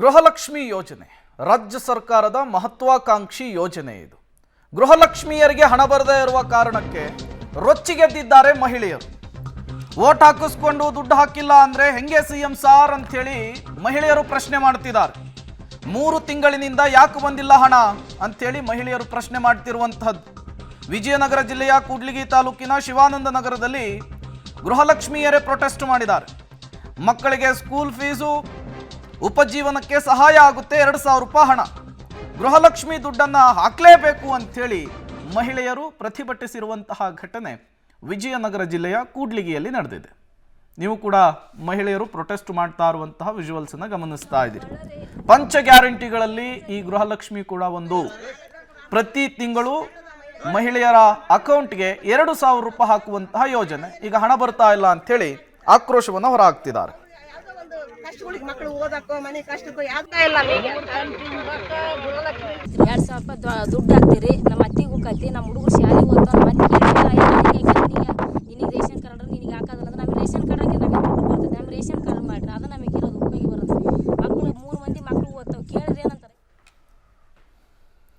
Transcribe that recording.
ಗೃಹಲಕ್ಷ್ಮಿ ಯೋಜನೆ ರಾಜ್ಯ ಸರ್ಕಾರದ ಮಹತ್ವಾಕಾಂಕ್ಷಿ ಯೋಜನೆ ಇದು. ಗೃಹಲಕ್ಷ್ಮಿಯರಿಗೆ ಹಣ ಬರದೇ ಇರುವ ಕಾರಣಕ್ಕೆ ರೊಚ್ಚಿಗೆದ್ದಿದ್ದಾರೆ ಮಹಿಳೆಯರು. ವೋಟ್ ಹಾಕಿಸ್ಕೊಂಡು ದುಡ್ಡು ಹಾಕಿಲ್ಲ ಅಂದ್ರೆ ಹೆಂಗೆ ಸಿಎಂ ಸಾರ್ ಅಂತ ಹೇಳಿ ಮಹಿಳೆಯರು ಪ್ರಶ್ನೆ ಮಾಡ್ತಿದ್ದಾರೆ. 3 ತಿಂಗಳಿನಿಂದ ಯಾಕೆ ಬಂದಿಲ್ಲ ಹಣ ಅಂತೇಳಿ ಮಹಿಳೆಯರು ಪ್ರಶ್ನೆ ಮಾಡ್ತಿರುವಂತಹದ್ದು. ವಿಜಯನಗರ ಜಿಲ್ಲೆಯ ಕೂಡ್ಲಿಗಿ ತಾಲೂಕಿನ ಶಿವಾನಂದ ನಗರದಲ್ಲಿ ಗೃಹಲಕ್ಷ್ಮಿಯರೇ ಪ್ರೊಟೆಸ್ಟ್ ಮಾಡಿದ್ದಾರೆ. ಮಕ್ಕಳಿಗೆ ಸ್ಕೂಲ್ ಫೀಸು, ಉಪಜೀವನಕ್ಕೆ ಸಹಾಯ ಆಗುತ್ತೆ 2,000 ರೂಪಾಯಿ ಹಣ, ಗೃಹಲಕ್ಷ್ಮಿ ದುಡ್ಡನ್ನು ಹಾಕಲೇಬೇಕು ಅಂಥೇಳಿ ಮಹಿಳೆಯರು ಪ್ರತಿಭಟಿಸಿರುವಂತಹ ಘಟನೆ ವಿಜಯನಗರ ಜಿಲ್ಲೆಯ ಕೂಡ್ಲಿಗಿಯಲ್ಲಿ ನಡೆದಿದೆ. ನೀವು ಕೂಡ ಮಹಿಳೆಯರು ಪ್ರೊಟೆಸ್ಟ್ ಮಾಡ್ತಾ ಇರುವಂತಹ ವಿಜುವಲ್ಸನ್ನು ಗಮನಿಸ್ತಾ ಇದ್ದೀರಿ. ಪಂಚ ಗ್ಯಾರಂಟಿಗಳಲ್ಲಿ ಈ ಗೃಹಲಕ್ಷ್ಮಿ ಕೂಡ ಒಂದು. ಪ್ರತಿ ತಿಂಗಳು ಮಹಿಳೆಯರ ಅಕೌಂಟ್ಗೆ 2,000 ರೂಪಾಯಿ ಹಾಕುವಂತಹ ಯೋಜನೆ. ಈಗ ಹಣ ಬರ್ತಾ ಇಲ್ಲ ಅಂಥೇಳಿ ಆಕ್ರೋಶವನ್ನು ಹೊರಹಾಕ್ತಿದ್ದಾರೆ. ಮಕ್ಕಳು ಓದಕ್ಕೋ ಮನೆ ಕಷ್ಟಕ್ಕೋ ಯಾವ್ದಾ ಇಲ್ಲ. 2,000 ರೂಪಾಯಿ ದುಡ್ಡು ಹಾಕ್ತೀರಿ, ನಮ್ಮ ಅತ್ತಿಗೂ ಕತ್ತಿ, ನಮ್ಮ ಹುಡುಗರು ಶಾಲೆಗೆ ಹೋಗ್ತಾವ, ಮತ್ತೆ